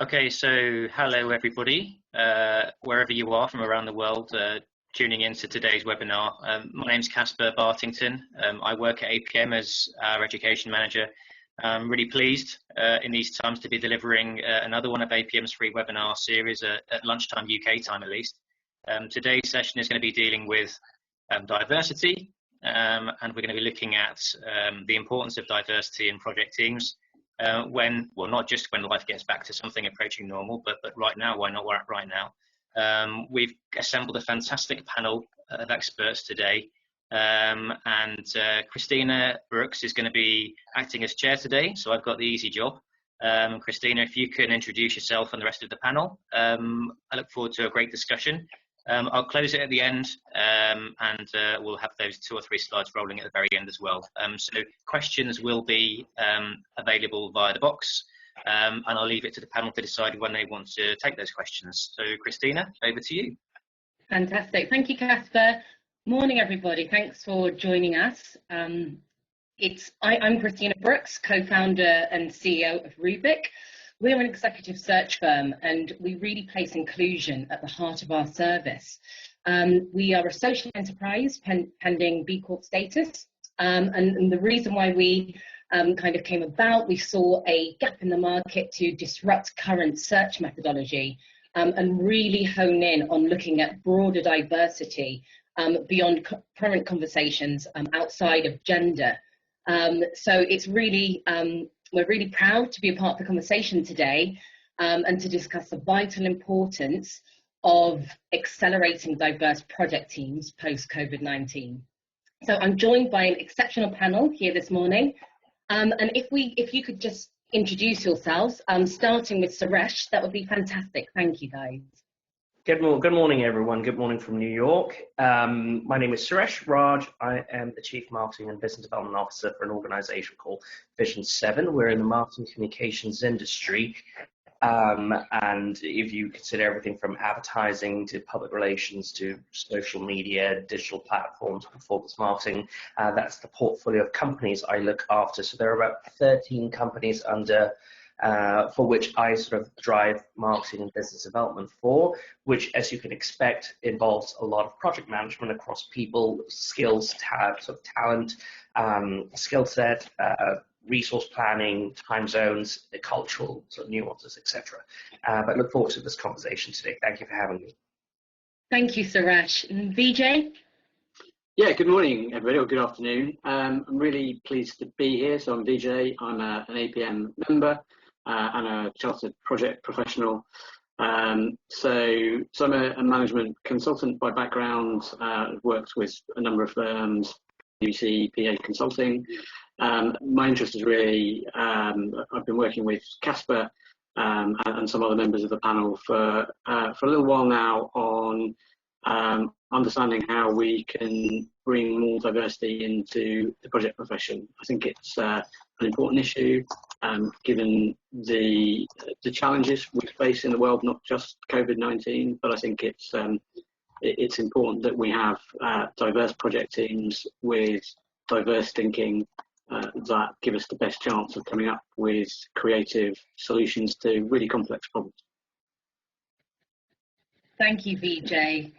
Okay, so hello everybody, wherever you are from around the world tuning into today's webinar. My name's Casper Bartington. I work at APM as our education manager. I'm really pleased in these times to be delivering another one of APM's free webinar series at lunchtime UK time at least. Today's session is going to be dealing with diversity, and we're going to be looking at the importance of diversity in project teams. Not just when life gets back to something approaching normal, but right now, why not right now? We've assembled a fantastic panel of experts today, and Christina Brooks is going to be acting as chair today, so I've got the easy job. Christina, if you can introduce yourself and the rest of the panel, I look forward to a great discussion. I'll close it at the end, and we'll have those 2 or 3 slides rolling at the very end as well. So questions will be available via the box, and I'll leave it to the panel to decide when they want to take those questions. So Christina, over to you. Fantastic. Thank you, Casper. Morning, everybody. Thanks for joining us. I'm Christina Brooks, co-founder and CEO of Rubik. We're an executive search firm, and we really place inclusion at the heart of our service. We are a social enterprise pending B Corp status, and the reason why we kind of came about, we saw a gap in the market to disrupt current search methodology and really hone in on looking at broader diversity beyond current conversations outside of gender. So it's really we're really proud to be a part of the conversation today and to discuss the vital importance of accelerating diverse project teams post-COVID-19. So I'm joined by an exceptional panel here this morning. And if you could just introduce yourselves, starting with Suresh, that would be fantastic. Thank you, guys. Good morning, everyone. Good morning from New York. My name is Suresh Raj. I am the Chief Marketing and Business Development Officer for an organization called Vision 7. We're in the marketing communications industry. And if you consider everything from advertising to public relations to social media, digital platforms, performance marketing, that's the portfolio of companies I look after. So there are about 13 companies for which I sort of drive marketing and business development for, which, as you can expect, involves a lot of project management across people, skills, talent, skill set, resource planning, time zones, the cultural sort of nuances, etc. But look forward to this conversation today. Thank you for having me. Thank you, Suresh. Vijay? Yeah, good morning, everybody, or good afternoon. I'm really pleased to be here. So I'm Vijay. I'm an APM member and a chartered project professional. So I'm a management consultant by background. I've worked with a number of firms, UC, PA Consulting. My interest is really, I've been working with Casper and some other members of the panel for a little while now on understanding how we can bring more diversity into the project profession. I think it's an important issue, given the challenges we face in the world, not just COVID-19, but I think it's important that we have diverse project teams with diverse thinking that give us the best chance of coming up with creative solutions to really complex problems. Thank you, Vijay.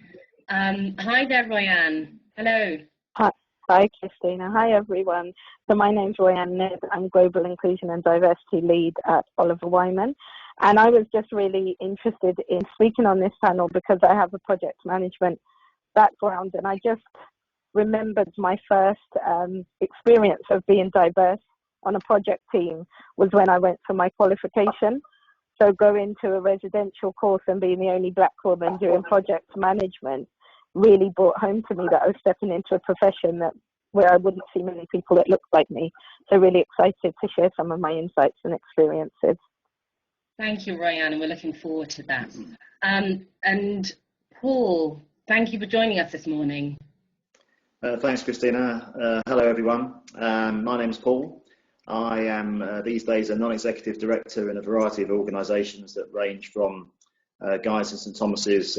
Hi there, Roianne. Hello. Hi, Christina. Hi, everyone. So my name's Roianne Nedd. I'm Global Inclusion and Diversity Lead at Oliver Wyman. And I was just really interested in speaking on this panel because I have a project management background, and I just remembered my first experience of being diverse on a project team was when I went for my qualification. So going to a residential course and being the only black woman doing project management really brought home to me that I was stepping into a profession where I wouldn't see many people that looked like me. So really excited to share some of my insights and experiences. Thank you, Roianne, and we're looking forward to that. And Paul, thank you for joining us this morning. Thanks, Christina. Hello, everyone. My name's Paul. I am these days a non-executive director in a variety of organisations that range from Guy's and St Thomas's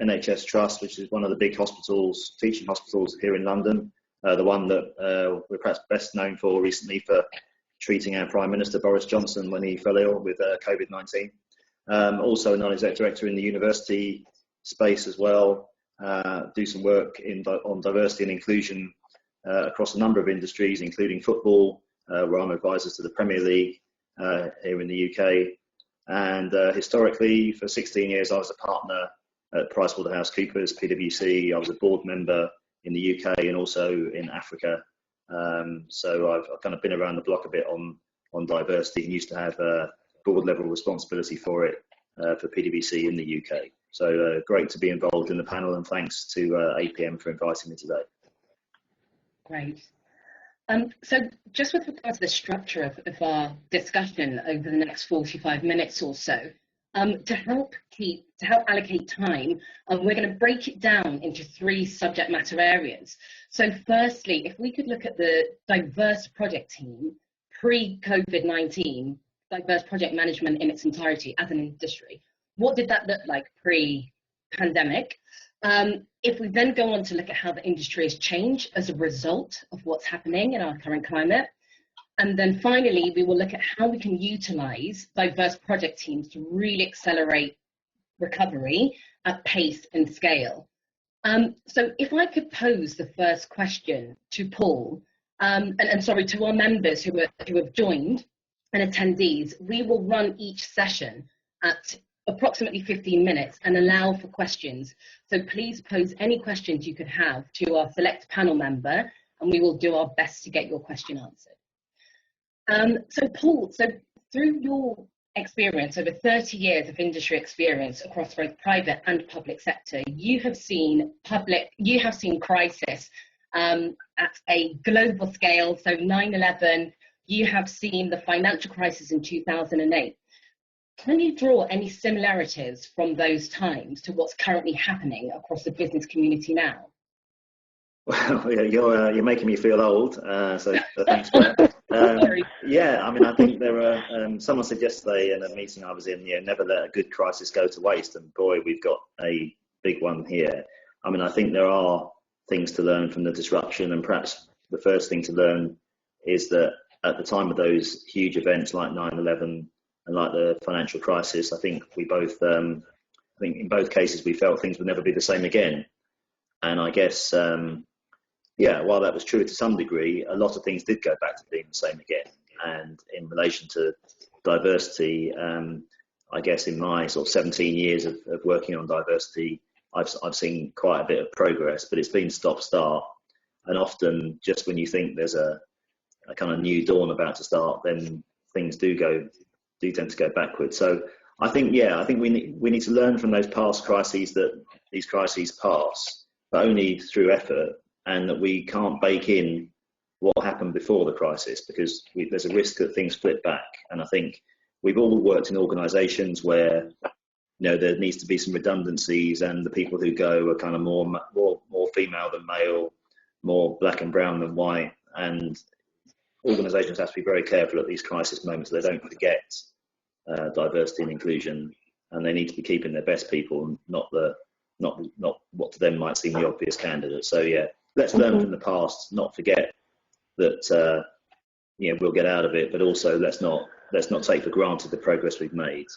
NHS Trust, which is one of the big hospitals, teaching hospitals here in London, the one that we're perhaps best known for recently for treating our Prime Minister Boris Johnson when he fell ill with COVID-19. Also a non-exec director in the university space as well. Do some work on diversity and inclusion across a number of industries, including football, where I'm advisor to the Premier League here in the UK. And historically, for 16 years, I was a partner at PricewaterhouseCoopers, PwC. I was a board member in the UK and also in Africa. So I've kind of been around the block a bit on diversity and used to have board level responsibility for it for PwC in the UK. So great to be involved in the panel, and thanks to APM for inviting me today. Great. So just with regard to the structure of our discussion over the next 45 minutes or so, to help allocate time, we're going to break it down into 3 subject matter areas. So firstly, if we could look at the diverse project team, pre-COVID-19, diverse project management in its entirety as an industry. What did that look like pre-pandemic? If we then go on to look at how the industry has changed as a result of what's happening in our current climate. And then finally, we will look at how we can utilize diverse project teams to really accelerate recovery at pace and scale. So if I could pose the first question to Paul, and sorry, to our members who have joined and attendees, we will run each session at approximately 15 minutes and allow for questions. So please pose any questions you could have to our select panel member, and we will do our best to get your question answered. So Paul, through your experience, over 30 years of industry experience across both private and public sector, you have seen crisis at a global scale. So 9/11, you have seen the financial crisis in 2008. Can you draw any similarities from those times to what's currently happening across the business community now? Well, you're making me feel old, so thanks for that. Yeah, I mean, I think there were, someone said yesterday in a meeting I was in, never let a good crisis go to waste, and boy, we've got a big one here. I mean, I think there are things to learn from the disruption, and perhaps the first thing to learn is that at the time of those huge events like 9/11 and like the financial crisis, I think we both, I think in both cases we felt things would never be the same again. And I guess, while that was true to some degree, a lot of things did go back to being the same again. And in relation to diversity, I guess in my sort of 17 years of working on diversity, I've seen quite a bit of progress, but it's been stop-start. And often just when you think there's a kind of new dawn about to start, then things do tend to go backwards. So I think we need to learn from those past crises, that these crises pass, but only through effort, and that we can't bake in what happened before the crisis, because there's a risk that things flip back. And I think we've all worked in organisations where there needs to be some redundancies, and the people who go are kind of more female than male, more black and brown than white, and organisations have to be very careful at these crisis moments so they don't forget diversity and inclusion, and they need to be keeping their best people, not what to them might seem the obvious candidate. So let's learn from the past, not forget that we'll get out of it, but also let's not take for granted the progress we've made.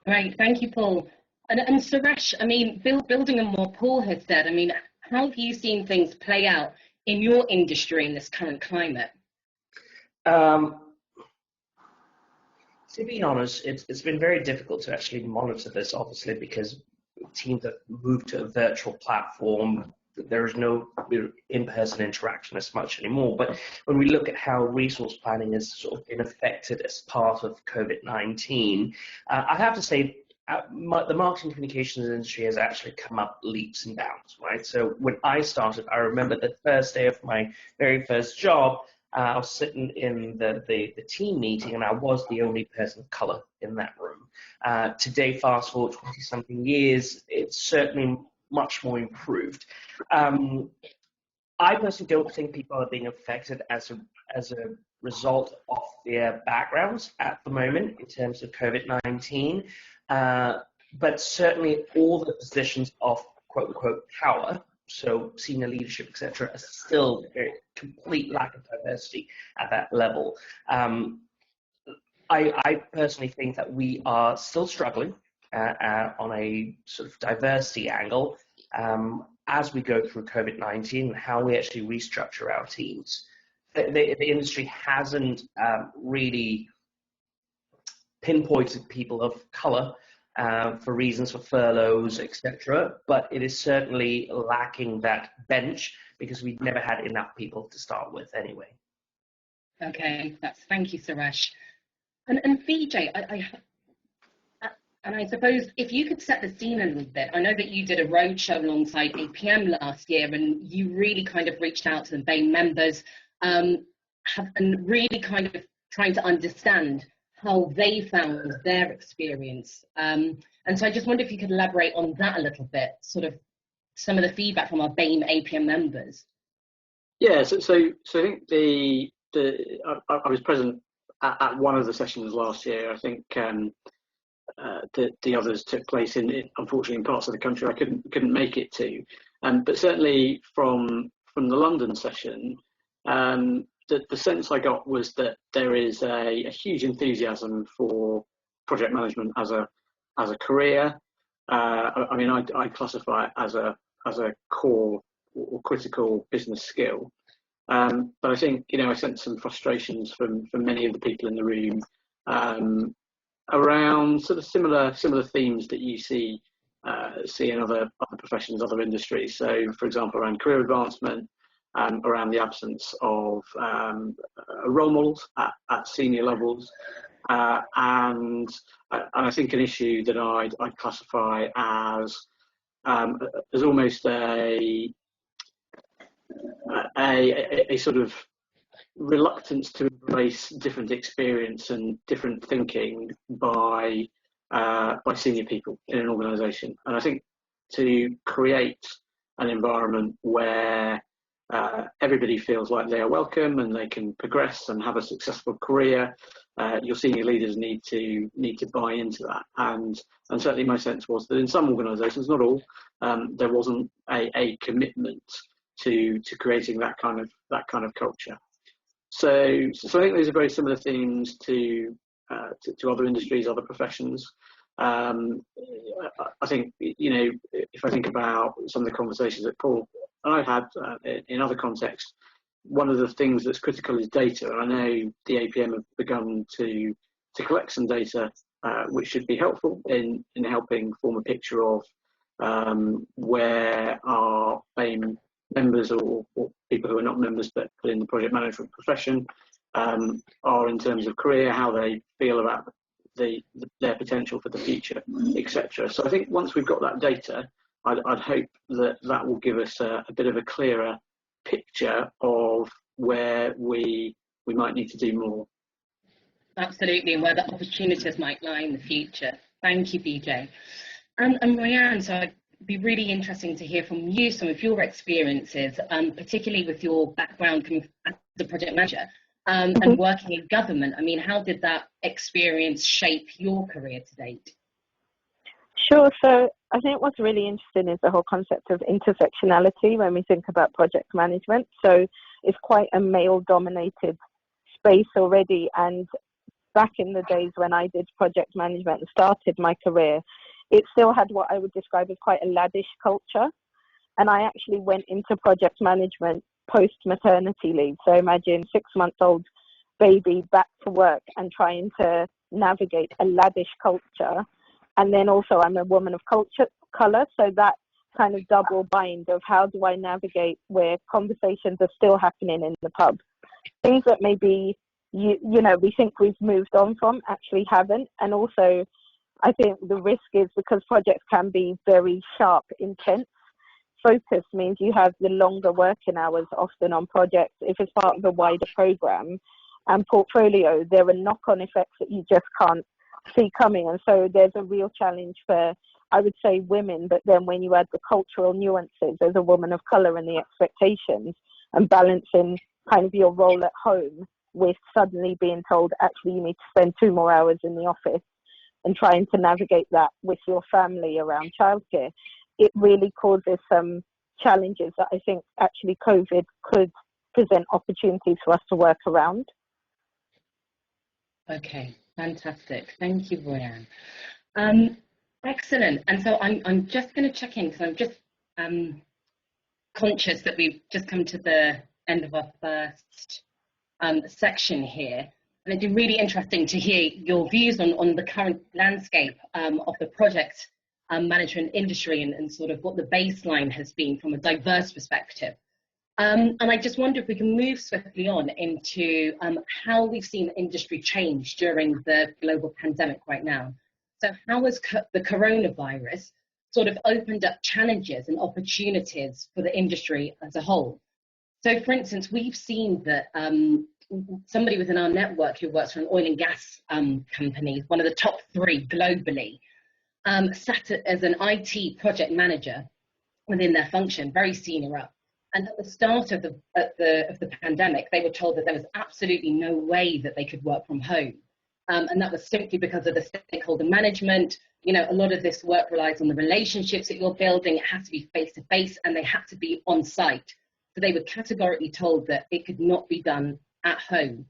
Great, thank you, Paul. And Suresh, I mean, building on what Paul has said, I mean, how have you seen things play out in your industry in this current climate? To be honest, it's been very difficult to actually monitor this, obviously, because teams have moved to a virtual platform. There is no in-person interaction as much anymore. But when we look at how resource planning has sort of been affected as part of COVID-19, I have to say the marketing communications industry has actually come up leaps and bounds, right? So when I started, I remember the first day of my very first job, I was sitting in the team meeting, and I was the only person of color in that room. Today, fast forward 20-something years, it's certainly much more improved. I personally don't think people are being affected as a result of their backgrounds at the moment in terms of COVID-19, but certainly all the positions of quote-unquote power, so senior leadership, etc., are still a complete lack of diversity at that level. I personally think that we are still struggling on a sort of diversity angle as we go through COVID-19 and how we actually restructure our teams. The industry hasn't really pinpointed people of colour for reasons for furloughs, etc. But it is certainly lacking that bench because we've never had enough people to start with anyway. Okay, thank you, Suresh. And Vijay, I suppose if you could set the scene a little bit. I know that you did a roadshow alongside APM last year, and you really kind of reached out to the BAME members and really kind of trying to understand how they found their experience. And so I just wonder if you could elaborate on that a little bit, sort of some of the feedback from our BAME APM members. Yeah, so I think I was present at one of the sessions last year. I think the others took place unfortunately in parts of the country I couldn't make it to. But certainly from the London session, the sense I got was that there is a huge enthusiasm for project management as a career. I mean, I classify it as a core or critical business skill. But I think, I sense some frustrations from many of the people in the room around sort of similar themes that you see in other professions, other industries. So, for example, around career advancement, around the absence of role models at senior levels, and I think an issue that I'd classify as almost a sort of reluctance to embrace different experience and different thinking by senior people in an organisation. And I think to create an environment where everybody feels like they are welcome and they can progress and have a successful career, your senior leaders need to buy into that. And certainly my sense was that in some organisations, not all, there wasn't a commitment to creating that kind of culture. So I think those are very similar themes to other industries, other professions. I think, if I think about some of the conversations that Paul and I've had in other contexts, one of the things that's critical is data. And I know the APM have begun to collect some data, which should be helpful in helping form a picture of where our BAME members or people who are not members but in the project management profession are in terms of career, how they feel about their potential for the future, etc. So I think once we've got that data, I'd hope that will give us a bit of a clearer picture of where we might need to do more. Absolutely, and where the opportunities might lie in the future. Thank you, Vijay. And Roianne, so it'd be really interesting to hear from you some of your experiences, particularly with your background as a project manager and working in government. I mean, how did that experience shape your career to date? Sure. So I think what's really interesting is the whole concept of intersectionality when we think about project management. So it's quite a male-dominated space already. And back in the days when I did project management and started my career, it still had what I would describe as quite a laddish culture. And I actually went into project management post-maternity leave. So imagine 6-month-old baby back to work and trying to navigate a laddish culture. And then also I'm a woman of colour, so that kind of double bind of how do I navigate where conversations are still happening in the pub. Things that maybe, we think we've moved on from actually haven't. And also I think the risk is because projects can be very sharp, intense. Focus means you have the longer working hours often on projects if it's part of a wider programme. And portfolio, there are knock-on effects that you just can't see coming. And so there's a real challenge for, I would say, women, but then when you add the cultural nuances as a woman of colour and the expectations and balancing kind of your role at home with suddenly being told, actually, you need to spend 2 more hours in the office and trying to navigate that with your family around childcare, it really causes some challenges that I think actually COVID could present opportunities for us to work around. Okay, Fantastic. Thank you, Roianne. Excellent. And so I'm just going to check in because I'm just conscious that we've just come to the end of our first section here. And it'd be really interesting to hear your views on the current landscape of the project management industry and sort of what the baseline has been from a diverse perspective. And I just wonder if we can move swiftly on into how we've seen the industry change during the global pandemic right now. So how has the coronavirus sort of opened up challenges and opportunities for the industry as a whole? So for instance, we've seen that somebody within our network who works for an oil and gas company, one of the top 3 globally, sat as an IT project manager within their function, very senior up. And at the start of the pandemic, they were told that there was absolutely no way that they could work from home. And that was simply because of the stakeholder management. You know, a lot of this work relies on the relationships that you're building. It has to be face to face and they had to be on site. So they were categorically told that it could not be done at home.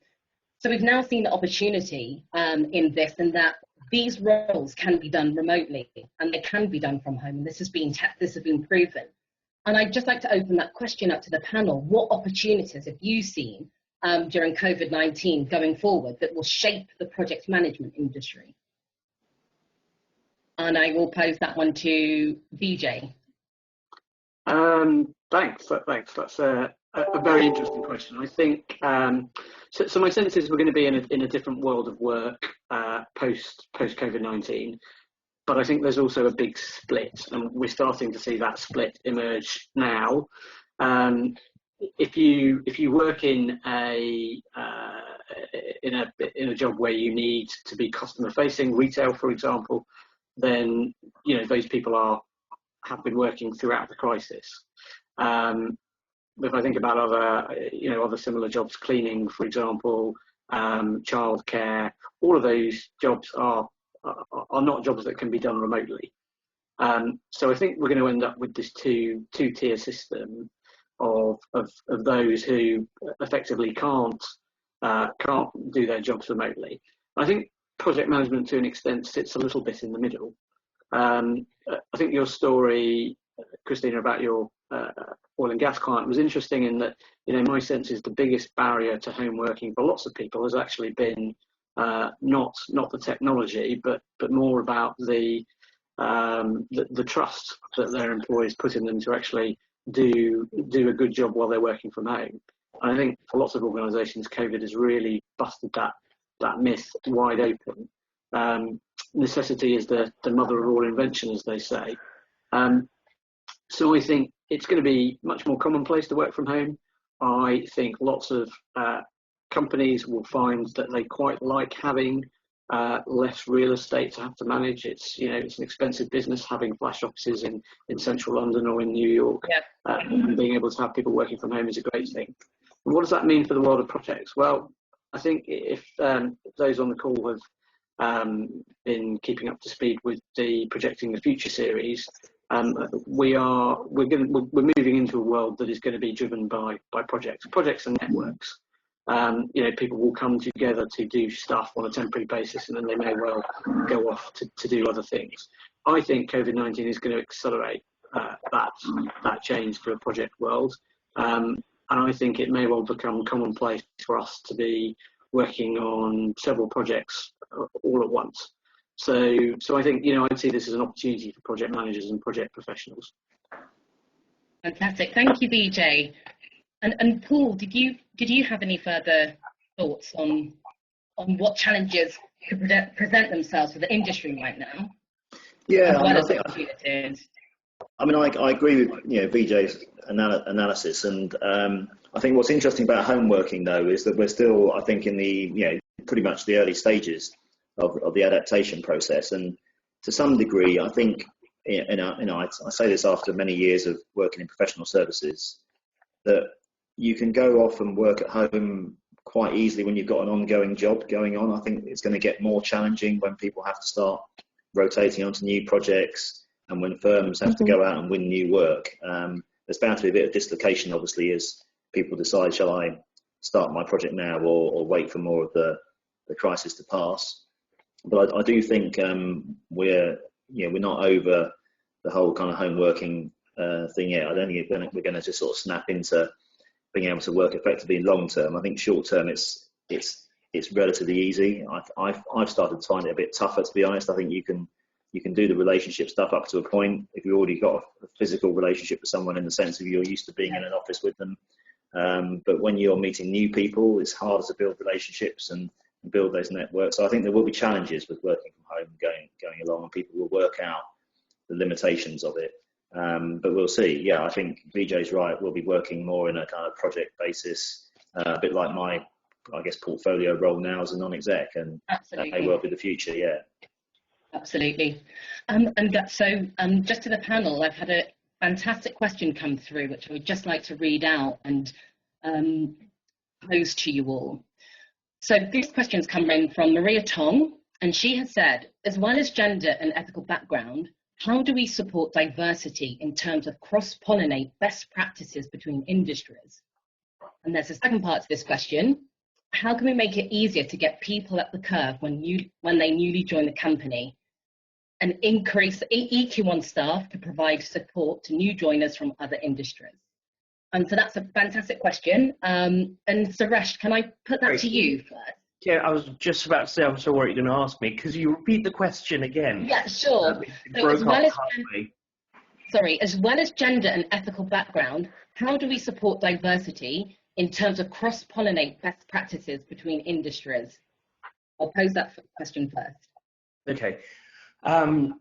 So we've now seen the opportunity in this, and that these roles can be done remotely and they can be done from home. And this has been proven. And I'd just like to open that question up to the panel. What opportunities have you seen during COVID-19 going forward that will shape the project management industry? And I will pose that one to Vijay. Thanks. That's a very interesting question. I think so my sense is we're going to be in a different world of work post COVID-19. But I think there's also a big split, and we're starting to see that split emerge now. If you work in a job where you need to be customer facing, retail, for example, then those people have been working throughout the crisis. If I think about other similar jobs, cleaning, for example, childcare, all of those jobs are not jobs that can be done remotely. So I think we're going to end up with this two-tier system of those who effectively can't do their jobs remotely. I think project management to an extent sits a little bit in the middle. I think your story, Christina, about your oil and gas client was interesting in that, my sense is the biggest barrier to home working for lots of people has actually been not the technology, but more about the trust that their employers put in them to actually do a good job while they're working from home. And I think for lots of organisations, COVID has really busted that myth wide open. Necessity is the mother of all invention, as they say. So I think it's going to be much more commonplace to work from home. I think lots of companies will find that they quite like having less real estate to have to manage. It's an expensive business having flash offices in central London or in New York. Yeah. And being able to have people working from home is a great thing. And what does that mean for the world of projects? Well, I think if those on the call have been keeping up to speed with the Projecting the Future series, we're moving into a world that is going to be driven by projects and networks. People will come together to do stuff on a temporary basis, and then they may well go off to do other things. I think COVID-19 is going to accelerate that change to a project world, and I think it may well become commonplace for us to be working on several projects all at once. So I think I'd see this as an opportunity for project managers and project professionals. Fantastic, thank you, Vijay. And Paul, did you have any further thoughts on what challenges could present themselves for the industry right now? Yeah, opportunities. I agree with Vijay's analysis, and I think what's interesting about home working though is that we're still, I think, in the pretty much the early stages of the adaptation process, and to some degree, I think, I say this after many years of working in professional services, that you can go off and work at home quite easily when you've got an ongoing job going on. I think it's going to get more challenging when people have to start rotating onto new projects and when firms have to go out and win new work. There's bound to be a bit of dislocation, obviously, as people decide, shall I start my project now or wait for more of the crisis to pass? but I do think we're not over the whole kind of home working thing yet. I don't think we're going to just sort of snap into being able to work effectively long term. I think short term it's relatively easy. I've started to find it a bit tougher, to be honest. I think you can do the relationship stuff up to a point if you've already got a physical relationship with someone, in the sense of you're used to being in an office with them. But when you're meeting new people, it's harder to build relationships and build those networks. So I think there will be challenges with working from home going along, and people will work out the limitations of it. But we'll see. Yeah, I think Vijay's right. We'll be working more in a kind of project basis, a bit like my, I guess, portfolio role now as a non-exec, and that may well be the future. Yeah. Absolutely. So just to the panel, I've had a fantastic question come through, which I would just like to read out and pose to you all. So these questions come in from Maria Tong, and she has said, as well as gender and ethical background, how do we support diversity in terms of cross-pollinate best practices between industries? And there's a second part to this question. How can we make it easier to get people up the curve when they newly join the company, and increase EQ on staff to provide support to new joiners from other industries? And so that's a fantastic question. And Suresh, can I put that to you first? Yeah, I was just about to say, I'm so worried you're going to ask me. Could you repeat the question again? Yeah, sure. So as well as gender and ethical background, how do we support diversity in terms of cross-pollinate best practices between industries? I'll pose that question first. Okay. I'm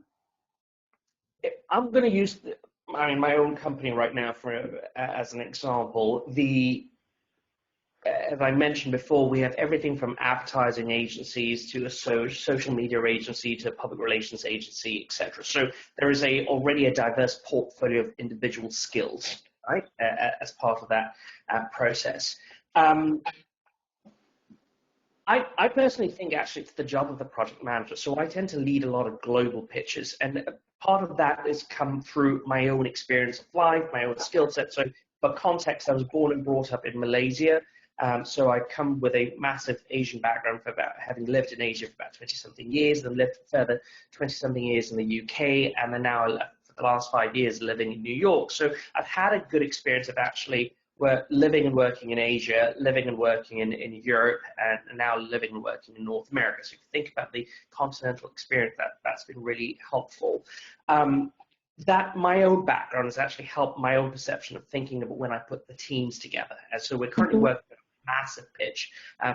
going to use my own company right now as an example. As I mentioned before, we have everything from advertising agencies to a social media agency to a public relations agency, etc. So there is already a diverse portfolio of individual skills, right, as part of that process. I personally think actually it's the job of the project manager. So I tend to lead a lot of global pitches, and part of that has come through my own experience of life, my own skill set. So for context, I was born and brought up in Malaysia. So I come with a massive Asian background, for about having lived in Asia for about 20-something years, and lived further 20-something years in the UK, and then now for the last 5 years living in New York. So I've had a good experience of actually living and working in Asia, living and working in Europe, and now living and working in North America. So if you think about the continental experience, that's been really helpful. That my own background has actually helped my own perception of thinking about when I put the teams together. And so we're currently working on a massive pitch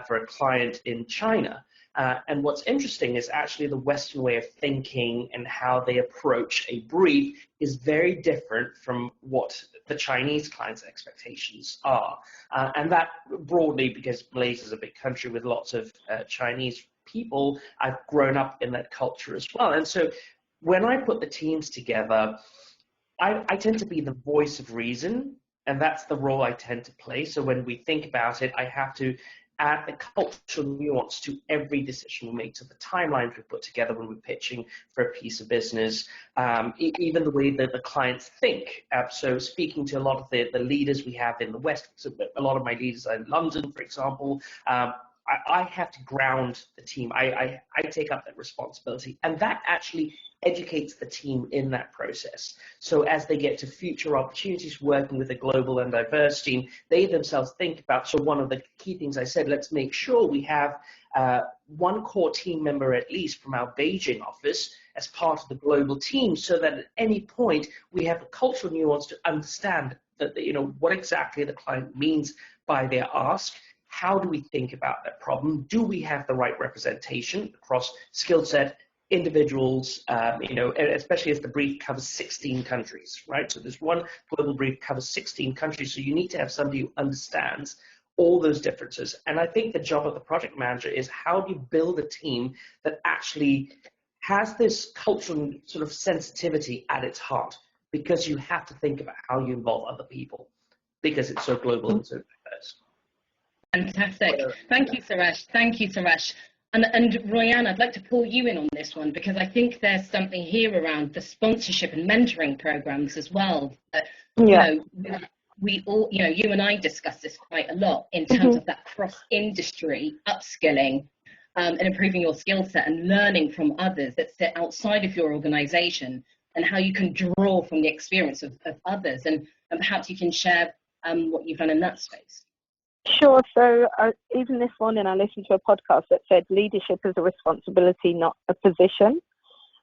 for a client in China. And what's interesting is actually the Western way of thinking and how they approach a brief is very different from what the Chinese client's expectations are. And that broadly, because Malaysia is a big country with lots of Chinese people, I've grown up in that culture as well. And so when I put the teams together, I tend to be the voice of reason, and that's the role I tend to play. So when we think about it, I have to add the cultural nuance to every decision we make, to the timelines we put together when we're pitching for a piece of business, even the way that the clients think. So speaking to a lot of the leaders we have in the West, so a lot of my leaders are in London, for example, I have to ground the team. I take up that responsibility, and that actually educates the team in that process. So as they get to future opportunities working with a global and diverse team, they themselves think about, so one of the key things I said, let's make sure we have one core team member at least from our Beijing office as part of the global team, so that at any point we have a cultural nuance to understand that, what exactly the client means by their ask. How do we think about that problem? Do we have the right representation across skill set, individuals, especially as the brief covers 16 countries, right? So this one global brief covers 16 countries, so you need to have somebody who understands all those differences. And I think the job of the project manager is, how do you build a team that actually has this cultural sort of sensitivity at its heart? Because you have to think about how you involve other people, because it's so global and so diverse. Fantastic. Thank you, Suresh. Thank you, Suresh. And Roianne, I'd like to pull you in on this one, because I think there's something here around the sponsorship and mentoring programs as well. We all, you and I discuss this quite a lot in terms of that cross-industry upskilling. and improving your skill set and learning from others that sit outside of your organization, and how you can draw from the experience of others, and perhaps you can share what you've done in that space. Sure. So even this morning, I listened to a podcast that said leadership is a responsibility, not a position.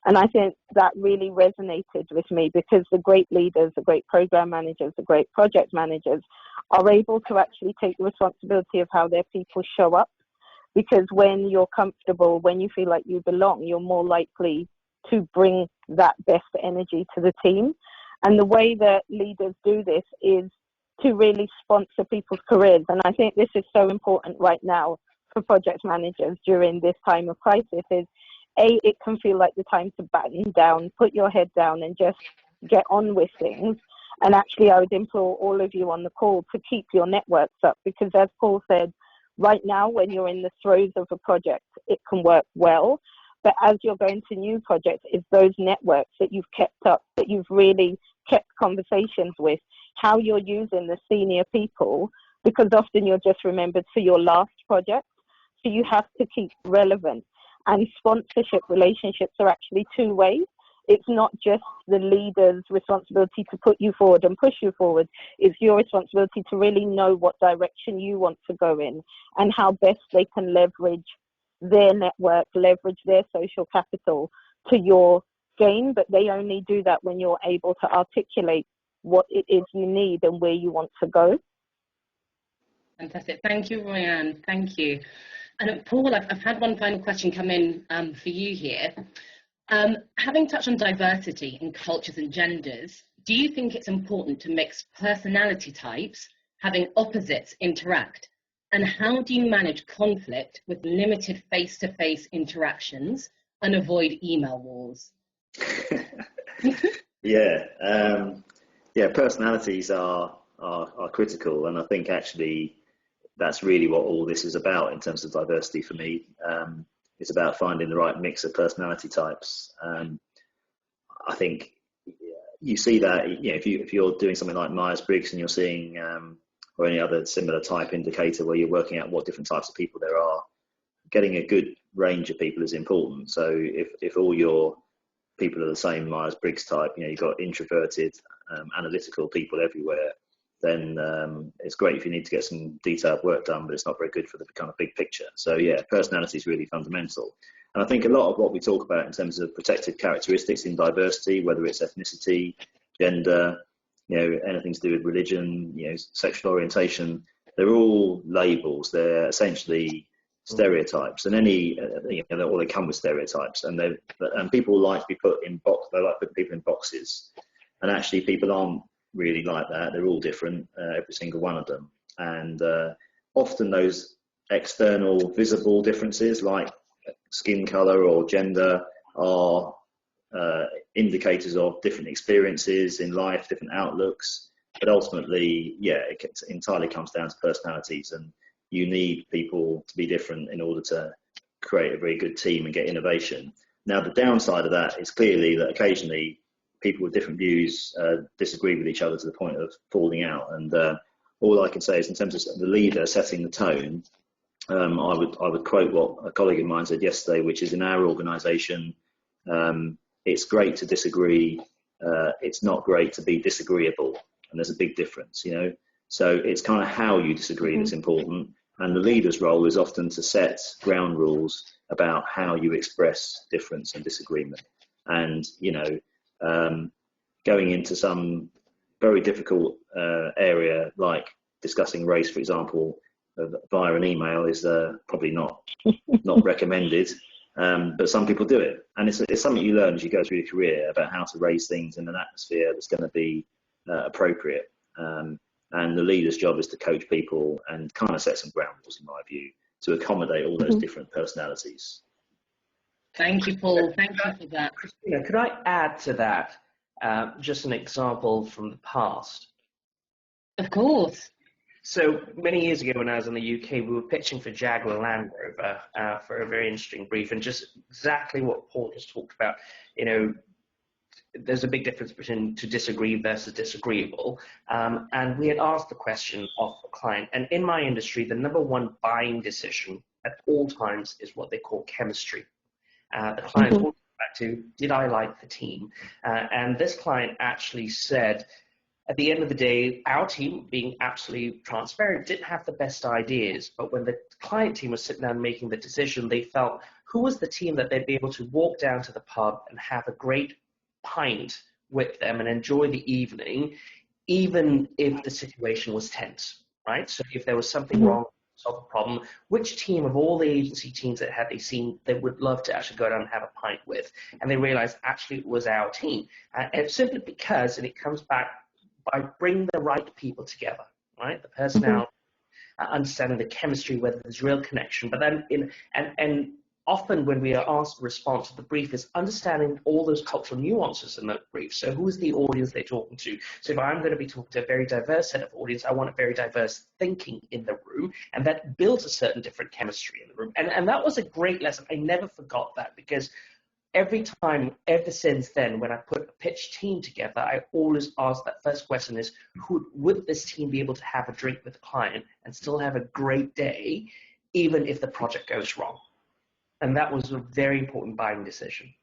And I think that really resonated with me, because the great leaders, the great program managers, the great project managers are able to actually take the responsibility of how their people show up. Because when you're comfortable, when you feel like you belong, you're more likely to bring that best energy to the team. And the way that leaders do this is to really sponsor people's careers. And I think this is so important right now for project managers during this time of crisis is, A, it can feel like the time to batten down, put your head down and just get on with things. And actually, I would implore all of you on the call to keep your networks up, because as Paul said, right now, when you're in the throes of a project, it can work well. But as you're going to new projects, it's those networks that you've kept up, that you've really kept conversations with, how you're using the senior people, because often you're just remembered for your last project. So you have to keep relevant. And sponsorship relationships are actually two ways. It's not just the leader's responsibility to put you forward and push you forward. It's your responsibility to really know what direction you want to go in and how best they can leverage their network, leverage their social capital to your gain. But they only do that when you're able to articulate what it is you need and where you want to go. Fantastic. Thank you, Roianne. Thank you. And Paul, I've had one final question come in for you here. Having touched on diversity in cultures and genders, do you think it's important to mix personality types, having opposites interact? And how do you manage conflict with limited face-to-face interactions and avoid email wars? Personalities are critical, and I think actually that's really what all this is about in terms of diversity for me. It's about finding the right mix of personality types. I think you see that, if you're doing something like Myers-Briggs and you're seeing or any other similar type indicator where you're working out what different types of people there are, getting a good range of people is important. So if all your people are the same Myers-Briggs type, you've got introverted, analytical people everywhere, then it's great if you need to get some detailed work done, but it's not very good for the kind of big picture. So yeah, personality is really fundamental. And I think a lot of what we talk about in terms of protected characteristics in diversity, whether it's ethnicity, gender, anything to do with religion, sexual orientation, they're all labels. They're essentially stereotypes, and all they come with stereotypes, and people like to be put in they like putting people in boxes, and actually people aren't really like that. They're all different, every single one of them, and often those external visible differences like skin color or gender are indicators of different experiences in life, different outlooks, but ultimately it entirely comes down to personalities, and you need people to be different in order to create a very good team and get innovation. Now, the downside of that is clearly that occasionally people with different views disagree with each other to the point of falling out. And all I can say is, in terms of the leader setting the tone, I would quote what a colleague of mine said yesterday, which is, in our organisation, it's great to disagree. It's not great to be disagreeable, and there's a big difference, So it's kind of how you disagree that's important, and the leader's role is often to set ground rules about how you express difference and disagreement. And going into some very difficult area like discussing race, for example, via an email is probably not recommended. But some people do it, and it's something you learn as you go through your career about how to raise things in an atmosphere that's going to be appropriate. And the leader's job is to coach people and kind of set some ground rules, in my view, to accommodate all those different personalities. Thank you, Paul. Thank you for that. Christina, could I add to that just an example from the past? Of course. So many years ago when I was in the UK, we were pitching for Jaguar Land Rover for a very interesting brief, and just exactly what Paul just talked about. There's a big difference between to disagree versus disagreeable. And we had asked the question of the client, and in my industry, the number one buying decision at all times is what they call chemistry. The client always comes back to, did I like the team? And this client actually said, at the end of the day, our team, being absolutely transparent, didn't have the best ideas. But when the client team was sitting down making the decision, they felt, who was the team that they'd be able to walk down to the pub and have a great pint with them and enjoy the evening, even if the situation was tense, right? So if there was something wrong, solve a problem, which team of all the agency teams that had they seen they would love to actually go down and have a pint with? And they realized actually it was our team. And simply because, and it comes back by bringing the right people together, right? The personality, understanding the chemistry, whether there's real connection. But then, and often when we are asked to respond to the brief is understanding all those cultural nuances in the brief. So who is the audience they're talking to? So if I'm going to be talking to a very diverse set of audience, I want a very diverse thinking in the room, and that builds a certain different chemistry in the room. And that was a great lesson. I never forgot that, because every time, ever since then, when I put a pitch team together, I always ask that first question is, would this team be able to have a drink with the client and still have a great day, even if the project goes wrong? And that was a very important buying decision.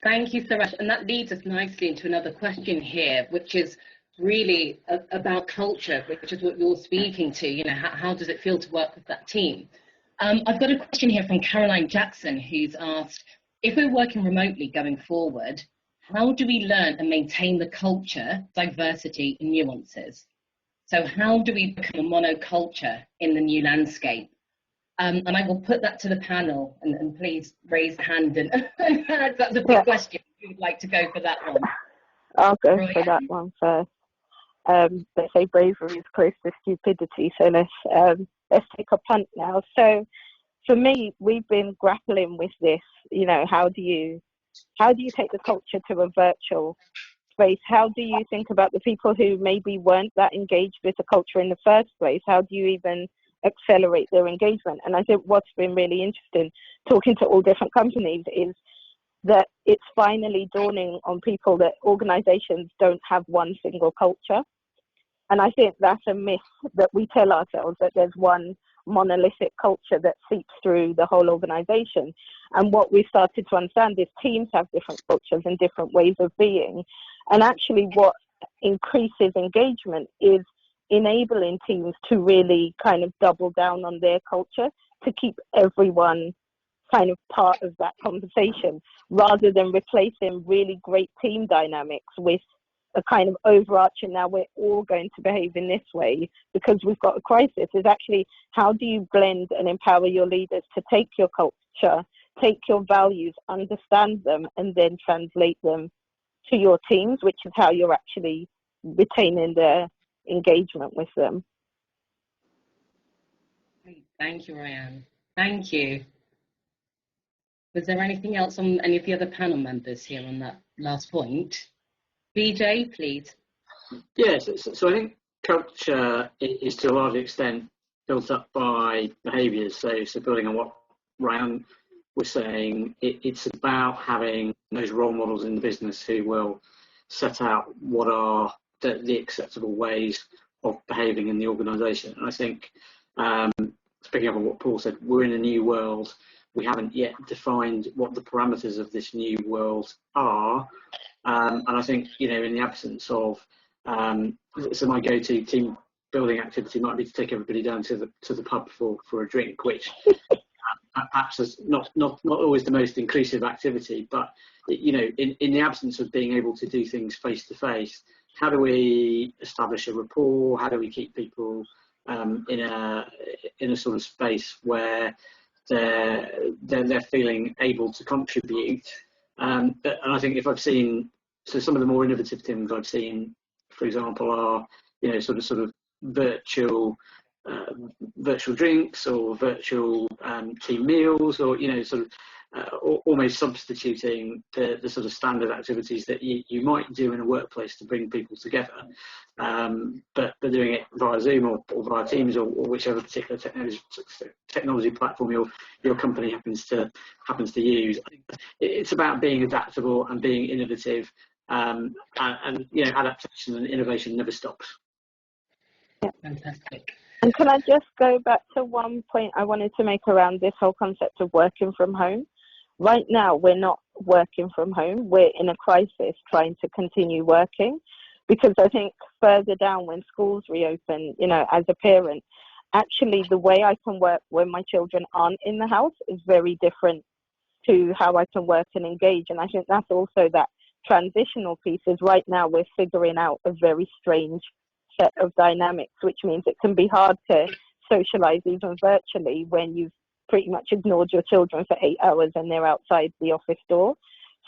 Thank you, Suresh. And that leads us nicely into another question here, which is really about culture, which is what you're speaking to. You know, how does it feel to work with that team? I've got a question here from Caroline Jackson, who's asked, if we're working remotely going forward, how do we learn and maintain the culture, diversity, and nuances? So how do we become a monoculture in the new landscape? And I will put that to the panel, and please raise a hand. And that's a big question. If you would like to go for that one. I'll go for that one first. They say bravery is close to stupidity, so let's take a punt now. So for me, we've been grappling with this. You know, how do you take the culture to a virtual space? How do you think about the people who maybe weren't that engaged with the culture in the first place? How do you even accelerate their engagement? And I think what's been really interesting talking to all different companies is that it's finally dawning on people that organizations don't have one single culture. And I think that's a myth that we tell ourselves, that there's one monolithic culture that seeps through the whole organization. And what we started to understand is teams have different cultures and different ways of being. And actually what increases engagement is enabling teams to really kind of double down on their culture to keep everyone kind of part of that conversation, rather than replacing really great team dynamics with a kind of overarching, now we're all going to behave in this way because we've got a crisis. Is actually, how do you blend and empower your leaders to take your culture, take your values, understand them, and then translate them to your teams, which is how you're actually retaining their engagement with them. Thank you, Roianne. Thank you. Was there anything else on any of the other panel members here on that last point? Vijay, please. Yes, so I think culture is to a large extent built up by behaviours. So building on what Roianne was saying, it's about having those role models in the business who will set out what are the acceptable ways of behaving in the organisation. And I think, picking up on what Paul said, we're in a new world. We haven't yet defined what the parameters of this new world are. And I think, you know, in the absence of, so my go-to team building activity might be to take everybody down to the pub for a drink, which perhaps is not always the most inclusive activity, but, you know, in the absence of being able to do things face to face, how do we establish a rapport? How do we keep people in a sort of space where they're feeling able to contribute? And I think if I've seen, so some of the more innovative things I've seen, for example, are, you know, sort of virtual drinks or virtual team meals, or, you know, sort of almost substituting the sort of standard activities that you might do in a workplace to bring people together, but doing it via Zoom or via Teams or whichever particular technology platform your company happens to use. I think it's about being adaptable and being innovative, and you know, adaptation and innovation never stops. Fantastic. And can I just go back to one point I wanted to make around this whole concept of working from home? Right now, we're not working from home. We're in a crisis trying to continue working, because I think further down when schools reopen, you know, as a parent, actually the way I can work when my children aren't in the house is very different to how I can work and engage. And I think that's also that transitional piece is right now we're figuring out a very strange set of dynamics, which means it can be hard to socialize even virtually when you've pretty much ignored your children for 8 hours and they're outside the office door.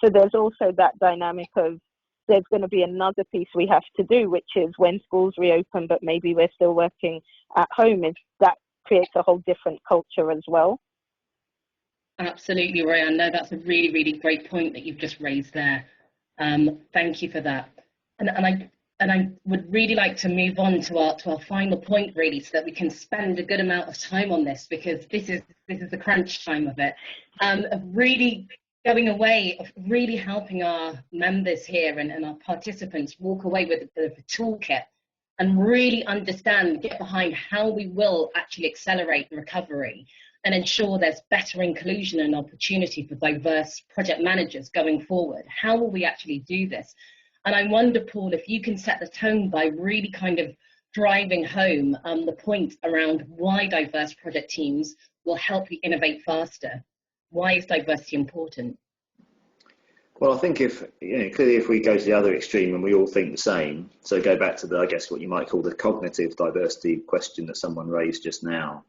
So there's also that dynamic of there's going to be another piece we have to do, which is when schools reopen, but maybe we're still working at home, is that creates a whole different culture as well. Absolutely, Roianne. No, that's a really, really great point that you've just raised there. Thank you for that. And I would really like to move on to our final point, really, so that we can spend a good amount of time on this, because this is the crunch time of it, of really going away, of really helping our members here and our participants walk away with a toolkit and really understand, get behind how we will actually accelerate the recovery and ensure there's better inclusion and opportunity for diverse project managers going forward. How will we actually do this? And I wonder, Paul, if you can set the tone by really kind of driving home the point around why diverse project teams will help you innovate faster. Why is diversity important? Well, I think clearly if we go to the other extreme and we all think the same, so go back to I guess what you might call the cognitive diversity question that someone raised just now.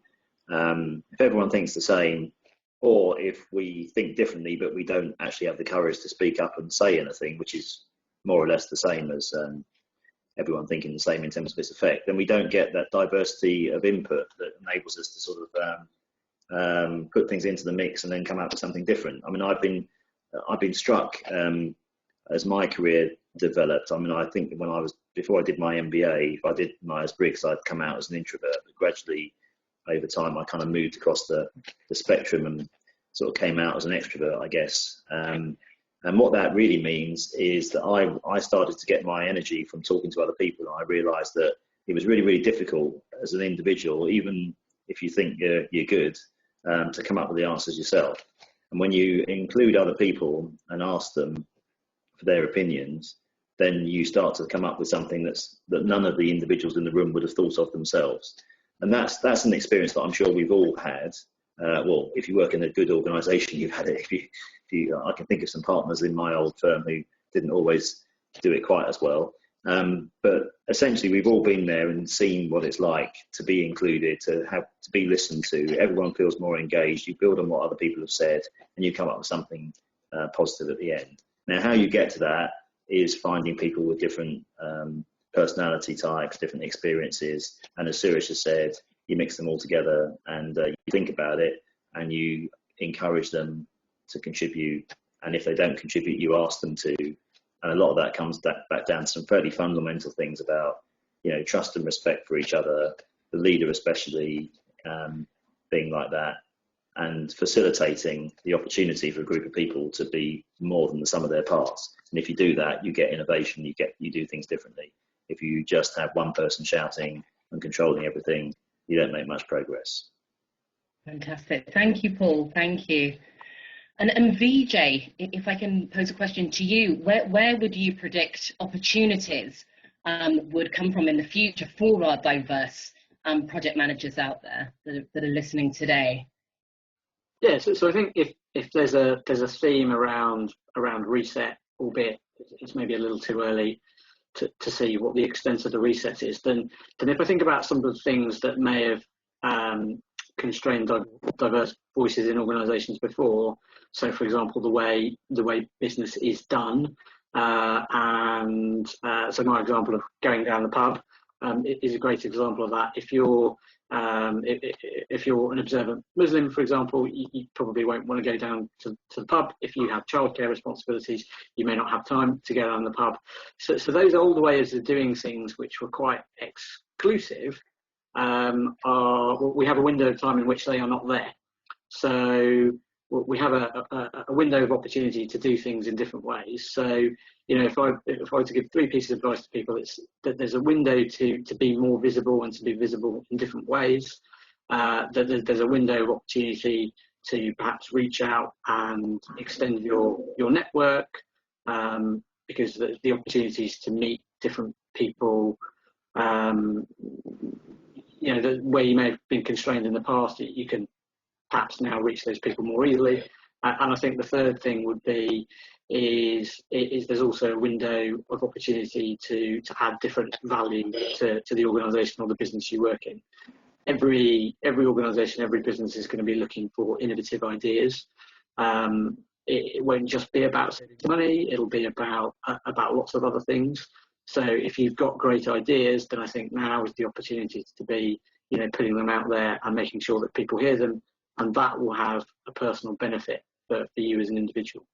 If everyone thinks the same, or if we think differently but we don't actually have the courage to speak up and say anything, which is more or less the same as everyone thinking the same in terms of its effect, then we don't get that diversity of input that enables us to sort of put things into the mix and then come out with something different. I mean, I've been struck as my career developed. I mean, I think before I did my MBA, if I did Myers-Briggs, I'd come out as an introvert, but gradually over time I kind of moved across the spectrum and sort of came out as an extrovert, I guess. And what that really means is that I started to get my energy from talking to other people. And I realized that it was really, really difficult as an individual, even if you think you're good, to come up with the answers yourself. And when you include other people and ask them for their opinions, then you start to come up with something that none of the individuals in the room would have thought of themselves. And that's an experience that I'm sure we've all had. Well, if you work in a good organisation, you've had it. I can think of some partners in my old firm who didn't always do it quite as well. But essentially, we've all been there and seen what it's like to be included, to be listened to. Everyone feels more engaged. You build on what other people have said, and you come up with something positive at the end. Now, how you get to that is finding people with different personality types, different experiences, and as Suresh has said, you mix them all together and you think about it and you encourage them to contribute. And if they don't contribute, you ask them to. And a lot of that comes back down to some fairly fundamental things about, trust and respect for each other, the leader especially being like that, and facilitating the opportunity for a group of people to be more than the sum of their parts. And if you do that, you get innovation, you do things differently. If you just have one person shouting and controlling everything, you don't make much progress. Fantastic. Thank you, Paul. Thank you. And Vijay, if I can pose a question to you, where would you predict opportunities would come from in the future for our diverse project managers out there that are listening today? Yeah, so I think if there's a theme around reset, albeit it's maybe a little too early to see what the extent of the reset is, then if I think about some of the things that may have constrained diverse voices in organisations before, so for example the way business is done, and so my example of going down the pub is a great example of that. If you're an observant Muslim, for example, you probably won't want to go down to the pub. If you have childcare responsibilities, you may not have time to go down the pub. So those old ways of doing things, which were quite exclusive, we have a window of time in which they are not there. So we have a window of opportunity to do things in different ways. So, if I were to give 3 pieces of advice to people, it's that there's a window to be more visible and to be visible in different ways. That there's a window of opportunity to perhaps reach out and extend your network, because the opportunities to meet different people, where you may have been constrained in the past, you can perhaps now reach those people more easily. And I think the third thing would be is there's also a window of opportunity to add different value to the organisation or the business you work in. Every organisation, every business is going to be looking for innovative ideas. It won't just be about saving money, it'll be about lots of other things. So if you've got great ideas, then I think now is the opportunity to be, putting them out there and making sure that people hear them, and that will have a personal benefit for you as an individual.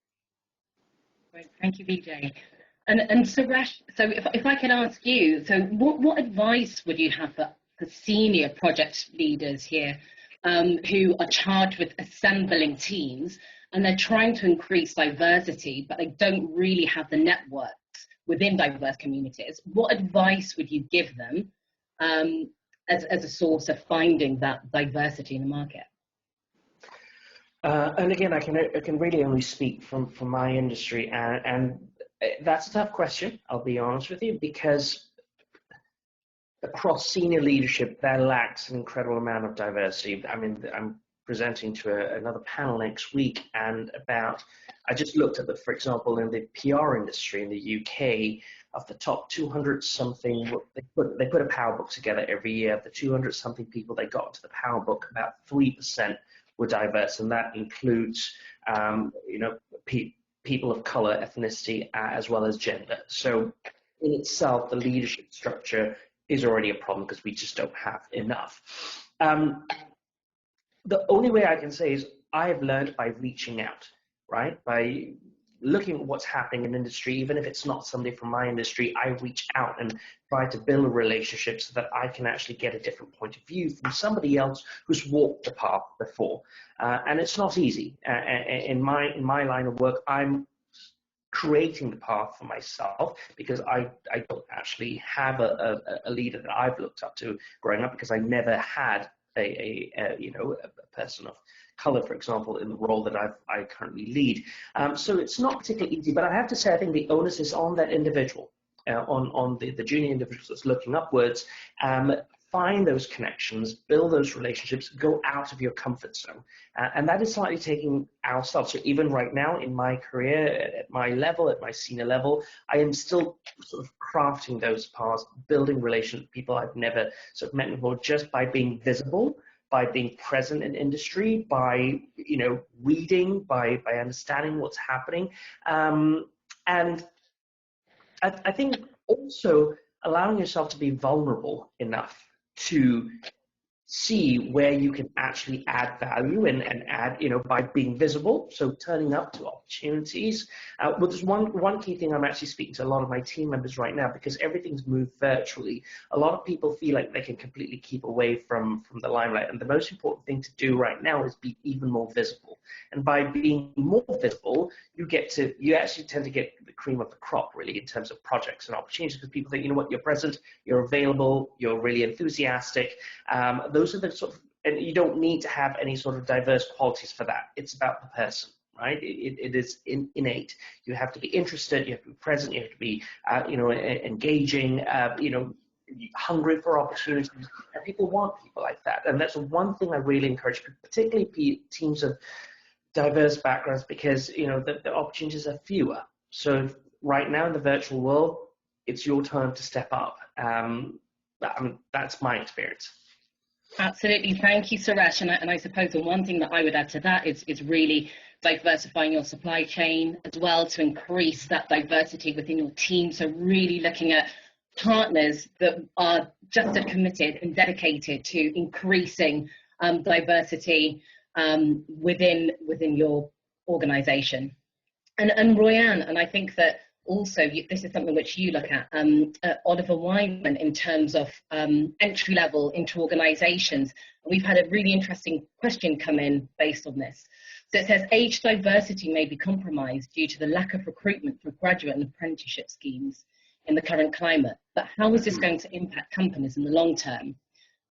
Great, thank you, Vijay. And Suresh, so if I can ask you, so what advice would you have for senior project leaders here who are charged with assembling teams, and they're trying to increase diversity, but they don't really have the networks within diverse communities? What advice would you give them as a source of finding that diversity in the market? And again, I can really only speak from my industry, and that's a tough question, I'll be honest with you, because across senior leadership, there lacks an incredible amount of diversity. I mean, I'm presenting to another panel next week, and I just looked at for example, in the PR industry in the UK, of the top 200 something, they put a power book together every year. Of the 200 something people they got into the power book, about 3% were diverse, and that includes people of color, ethnicity, as well as gender. So in itself, the leadership structure is already a problem because we just don't have enough. The only way I can say is I have learned by reaching out, right? By looking at what's happening in industry, even if it's not somebody from my industry, I reach out and try to build a relationship so that I can actually get a different point of view from somebody else who's walked the path before. And it's not easy. In my line of work, I'm creating the path for myself because I don't actually have a leader that I've looked up to growing up, because I never had a person of color, for example, in the role that I currently lead. So it's not particularly easy, but I have to say I think the onus is on that individual, on the junior individual that's looking upwards. Find those connections, build those relationships, go out of your comfort zone. And that is slightly taking ourselves. So even right now in my career, at my level, at my senior level, I am still sort of crafting those paths, building relations with people I've never sort of met before, just by being visible, by being present in industry, by reading, by understanding what's happening. And I think also allowing yourself to be vulnerable enough to see where you can actually add value and add, by being visible. So turning up to opportunities. Well, there's one key thing I'm actually speaking to a lot of my team members right now, because everything's moved virtually. A lot of people feel like they can completely keep away from the limelight. And the most important thing to do right now is be even more visible. And by being more visible, you actually tend to get the cream of the crop, really, in terms of projects and opportunities, because people think, you're present, you're available, you're really enthusiastic. Those are the sort of, and you don't need to have any sort of diverse qualities for that. It's about the person, right? It is innate. You have to be interested, you have to be present, you have to be, engaging, hungry for opportunities, and people want people like that. And that's one thing I really encourage, particularly teams of diverse backgrounds, because the opportunities are fewer. So right now in the virtual world, it's your time to step up. That's my experience. Absolutely, thank you, Suresh. And I suppose the one thing that I would add to that is really diversifying your supply chain as well, to increase that diversity within your team. So really looking at partners that are just as committed and dedicated to increasing diversity within your organisation. And Roianne, and I think that also this is something which you look at Oliver Wyman, in terms of entry level into organisations. We've had a really interesting question come in based on this. So it says age diversity may be compromised due to the lack of recruitment for graduate and apprenticeship schemes in the current climate. But how is this going to impact companies in the long term?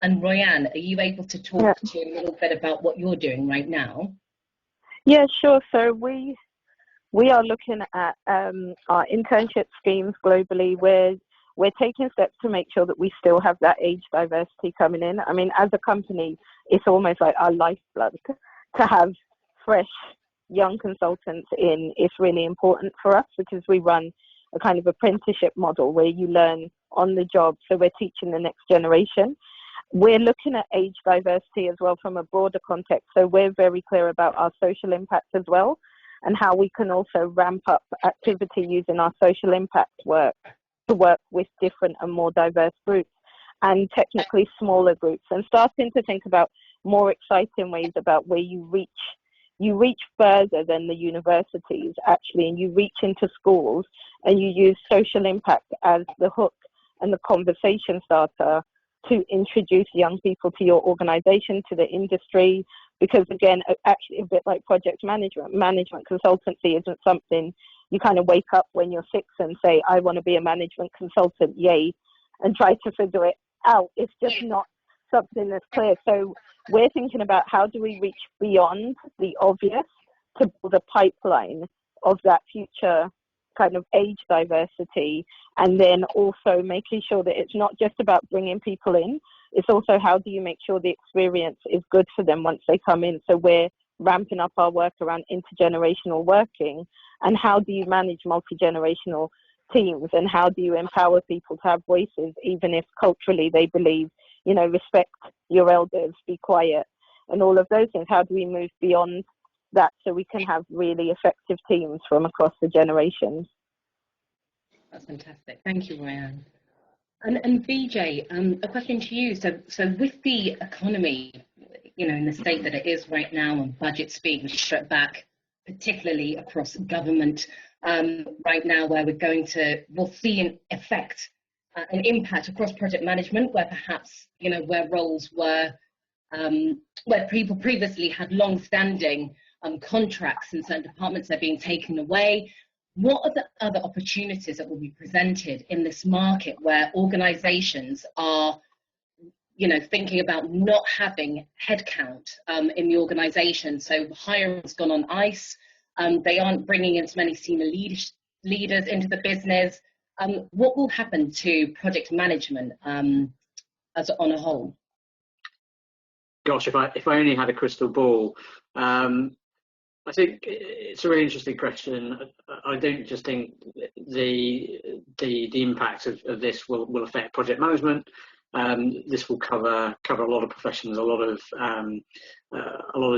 And Roianne, are you able to talk to a little bit about what you're doing right now? Yeah, sure. So we are looking at our internship schemes globally. We're taking steps to make sure that we still have that age diversity coming in. I mean, as a company, it's almost like our lifeblood to have fresh, young consultants in. It's really important for us because we run a kind of apprenticeship model where you learn on the job. So we're teaching the next generation. We're looking at age diversity as well from a broader context. So we're very clear about our social impact as well and how we can also ramp up activity using our social impact work to work with different and more diverse groups and technically smaller groups, and starting to think about more exciting ways about where you reach further than the universities actually, and you reach into schools and you use social impact as the hook and the conversation starter to introduce young people to your organization, to the industry, because again, actually a bit like project management consultancy isn't something you kind of wake up when you're 6 and say, I want to be a management consultant, yay, and try to figure it out. It's just not something that's clear. So we're thinking about how do we reach beyond the obvious to build a pipeline of that future kind of age diversity, and then also making sure that it's not just about bringing people in, it's also how do you make sure the experience is good for them once they come in. So we're ramping up our work around intergenerational working, and how do you manage multi-generational teams, and how do you empower people to have voices even if culturally they believe, you know, respect your elders, be quiet, and all of those things. How do we move beyond that so we can have really effective teams from across the generations? That's fantastic. Thank you, Roianne. And Vijay, a question to you. So with the economy, you know, in the state that it is right now, and budgets being stripped back, particularly across government, right now, where we'll see an effect, an impact across project management, where perhaps, you know, where roles were, where people previously had long-standing contracts in certain departments, they're being taken away. What are the other opportunities that will be presented in this market where organizations are, you know, thinking about not having headcount in the organization? So hiring's gone on ice. They aren't bringing in as many senior leaders into the business. What will happen to project management as on a whole? Gosh, if I only had a crystal ball. I think it's a really interesting question. I don't just think the impact of this will affect project management. This will cover a lot of professions, a lot of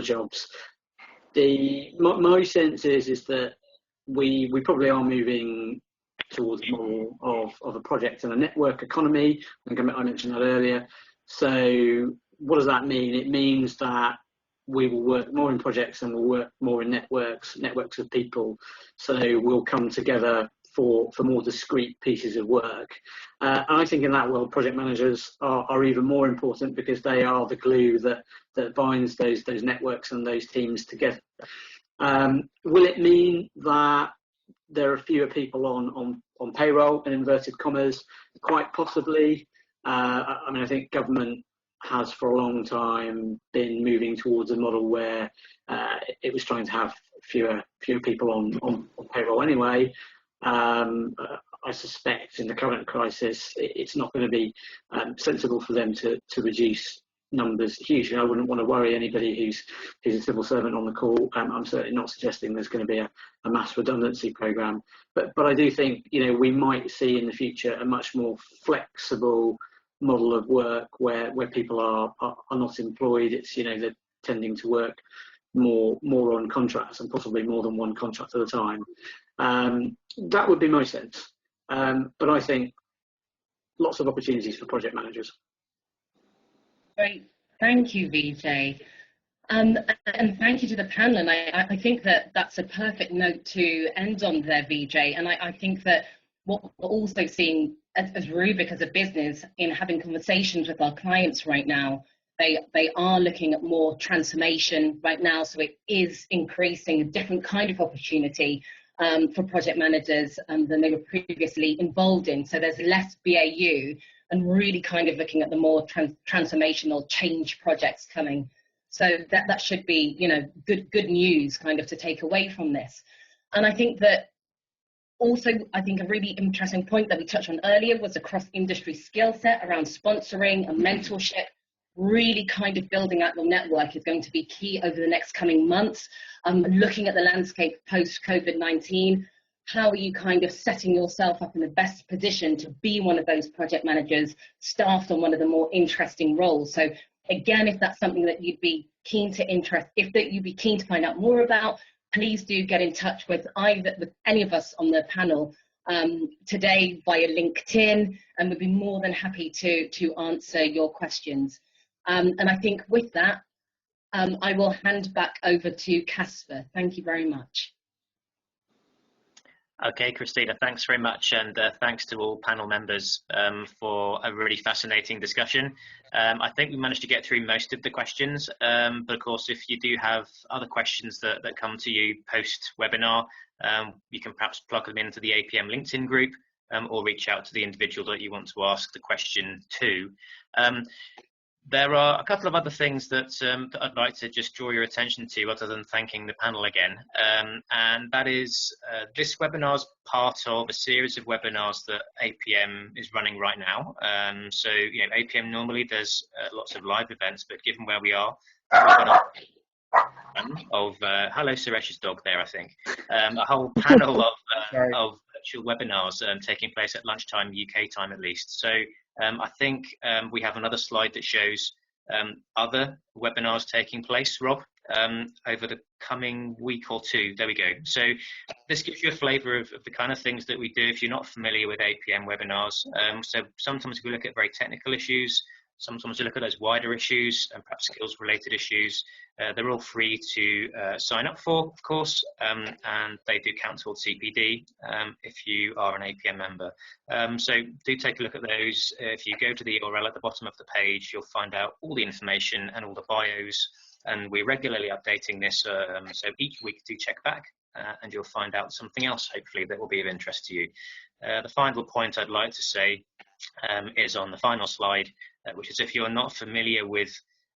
jobs. My sense is that we probably are moving towards more of a project and a network economy. I think I mentioned that earlier. So what does that mean? It means that we will work more in projects and we'll work more in networks of people. So we'll come together for more discrete pieces of work. And I think in that world, project managers are even more important because they are the glue that binds those networks and those teams together. Will it mean that there are fewer people on payroll, in inverted commas? Quite possibly. I mean, I think government has for a long time been moving towards a model where it was trying to have fewer people on payroll anyway. I suspect in the current crisis, it's not going to be sensible for them to reduce numbers hugely. I wouldn't want to worry anybody who's a civil servant on the call. I'm certainly not suggesting there's going to be a mass redundancy program, but I do think, you know, we might see in the future a much more flexible model of work where people are not employed. It's, you know, they're tending to work more on contracts and possibly more than one contract at a time. That would be my sense. But I think lots of opportunities for project managers. Great, thank you, Vijay. And thank you to the panel. And I think that that's a perfect note to end on there, Vijay. And I think that what we're also seeing as Rubik as a business in having conversations with our clients right now, They are looking at more transformation right now, so it is increasing a different kind of opportunity for project managers than they were previously involved in. So there's less BAU and really kind of looking at the more transformational change projects coming. So that should be, you know, good news kind of to take away from this. And I think that also, I think a really interesting point that we touched on earlier was a cross-industry skill set around sponsoring and mentorship. Really kind of building out your network is going to be key over the next coming months. Looking at the landscape post COVID-19, how are you kind of setting yourself up in the best position to be one of those project managers staffed on one of the more interesting roles? So again, if that's something that you'd be keen to find out more about, please do get in touch with any of us on the panel today via LinkedIn, and we'd be more than happy to answer your questions. And I think with that, I will hand back over to Casper. Thank you very much. Okay, Christina, thanks very much, and thanks to all panel members for a really fascinating discussion. I think we managed to get through most of the questions, but of course, if you do have other questions that come to you post-webinar, you can perhaps plug them into the APM LinkedIn group or reach out to the individual that you want to ask the question to. There are a couple of other things that I'd like to just draw your attention to, other than thanking the panel again, and that is this webinar is part of a series of webinars that APM is running right now. So, you know, APM normally does lots of live events, but given where we are, we've got hello, Suresh's dog there, I think, a whole panel of virtual webinars taking place at lunchtime UK time at least. So I think we have another slide that shows other webinars taking place, Rob, over the coming week or two. There we go. So this gives you a flavour of the kind of things that we do if you're not familiar with APM webinars. So sometimes we look at very technical issues, sometimes we look at those wider issues and perhaps skills related issues. They're all free to sign up for, of course, and they do count towards CPD if you are an APM member. So do take a look at those. If you go to the URL at the bottom of the page, you'll find out all the information and all the bios, and we're regularly updating this, so each week do check back and you'll find out something else, hopefully, that will be of interest to you. The final point I'd like to say is on the final slide, which is if you're not familiar with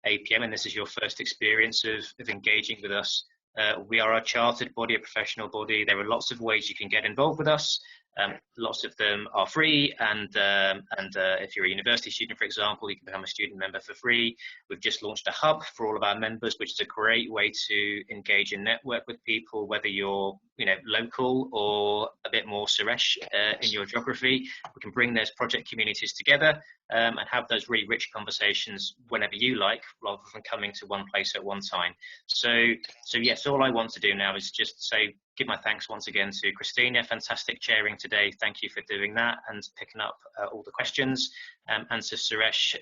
APM and this is your first experience of engaging with us, we are a chartered body, a professional body. There are lots of ways you can get involved with us. Lots of them are free, and if you're a university student, for example, you can become a student member for free. We've just launched a hub for all of our members, which is a great way to engage and network with people, whether you're local or a bit more Suresh in your geography. We can bring those project communities together and have those really rich conversations whenever you like, rather than coming to one place at one time. So yes, all I want to do now is just say, give my thanks once again to Christina, fantastic chairing today. Thank you for doing that and picking up all the questions. And to Suresh,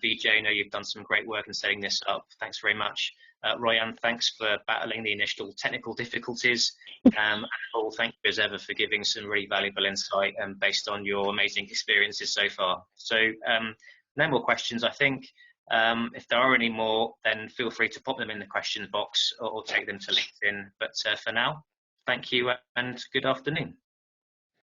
Vijay, I know you've done some great work in setting this up. Thanks very much. Roianne, thanks for battling the initial technical difficulties. And Paul, thank you as ever for giving some really valuable insight based on your amazing experiences so far. So no more questions, I think. If there are any more, then feel free to pop them in the questions box or take them to LinkedIn. But for now, thank you and good afternoon.